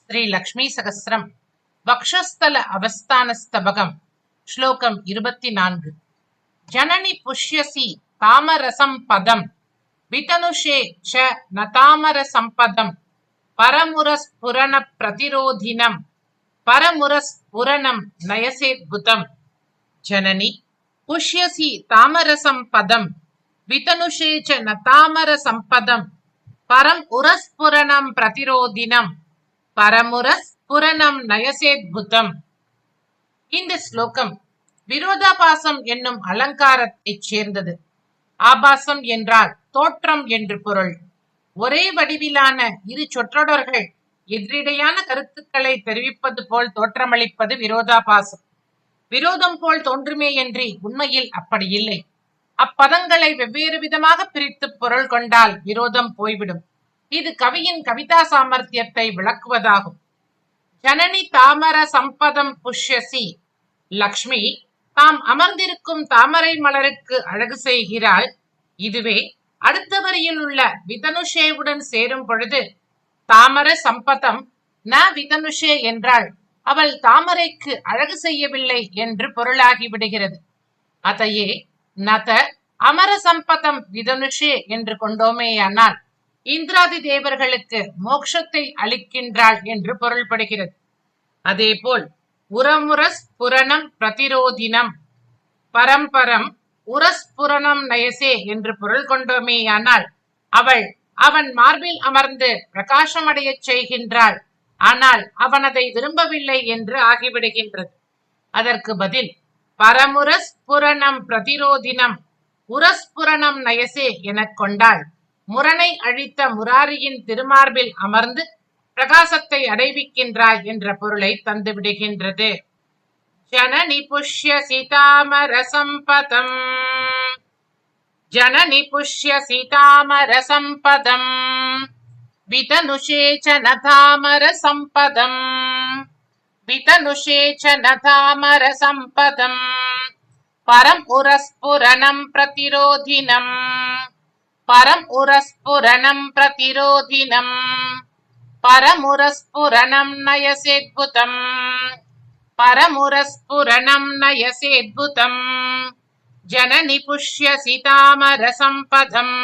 श्री लक्ष्मी सहस्रम वक्षस्थल अवस्थान स्तबकम श्लोकम 24 जननी पुष्यसि तामरसं पदम वितनुषे च न तामर संपदम परमुरस्फुरण प्रतिरोधिनम परमुरस्फुरणं नयसेद्भुतम जननी पुष्यसि तामरसं पदम वितनुषे च न तामर संपदम परम उरस्फुरणं प्रतिरोधिनम பரமுரஸ்புரணம் நயசேத்புதம். இந்த ஸ்லோகம் விரோதாபாசம் என்னும் அலங்காரத்தைச் சேர்ந்தது. ஆபாசம் என்றால் தோற்றம் என்று பொருள். ஒரே வடிவிலான இரு சொற்றொடர்கள் எதிரிடையான கருத்துக்களை தெரிவிப்பது போல் தோற்றமளிப்பது விரோதாபாசம். விரோதம் போல் தோன்றுமேயன்றி உண்மையில் அப்படி இல்லை. அப்பதங்களை வெவ்வேறு விதமாக பிரித்து பொருள் கொண்டால் விரோதம் போய்விடும். இது கவியின் கவிதா சாமர்த்தியத்தை விளக்குவதாகும். ஜனனி தாமர சம்பதம் புஷ்யசி. லக்ஷ்மி தாம் அமர்ந்திருக்கும் தாமரை மலருக்கு அழகு செய்கிறாள். இதுவே அடுத்த வரியில் உள்ள விதனுஷேவுடன் சேரும் பொழுது தாமர சம்பதம் ந விதனுஷே என்றால் அவள் தாமரைக்கு அழகு செய்யவில்லை என்று பொருளாகி விடுகிறது. அதையே நத அமர சம்பதம் விதனுஷே என்று கொண்டோமேயானால் இந்திராதி தேவர்களுக்கு மோட்சத்தை அளிக்கின்றாள் என்று பொருள்படுகிறது. அதேபோல் உரமுரஸ்புரணம் பிரதிரோதினம் பரம்பரம் உரஸ்புரணம் நயசே என்று பொருள் கொண்டோமேயானால் அவள் அவன் மார்பில் அமர்ந்து பிரகாசமடைய செய்கின்றாள். ஆனால் அவன் அதை விரும்பவில்லை என்று ஆகிவிடுகின்றது. அதற்கு பதில் பரமுரஸ்புரணம் பிரதிரோதினம் உரஸ்புரணம் நயசே எனக் கொண்டாள் முரணை அழித்த முராரியின் திருமார்பில் அமர்ந்து பிரகாசத்தை அடைவிக்கின்றாய் என்ற பொருளை தந்து விடுகின்றது. ஜனனி புஷ்ய சீதாமர சம்பதம் ஜனனி புஷ்ய சீதாமர சம்பதம் விதனுஷே ச நதாமர சம்பதம் விதனுஷே ச நதாமர சம்பதம் பரம் உரஸ்புரணம் பிரதிரோதினம் பரம் உரஸ்புரணம் பிரதிரோதினம் பரமுரஸ்புரணம் நயசேத்புதம் பரமுரஸ்புரணம் நயசேத்புதம் ஜனனி புஷ்யசி தாமர சம்பதம்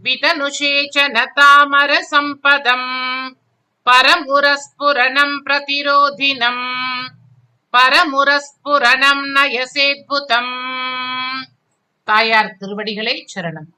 விதனுஷே ச ந தாமர சம்பதம் பரமுரஸ்புரணம் பிரதிரோதினம் பரமுரஸ்புரணம் நயசேத்புதம். தாயார் திருவடிகளே சரணம்.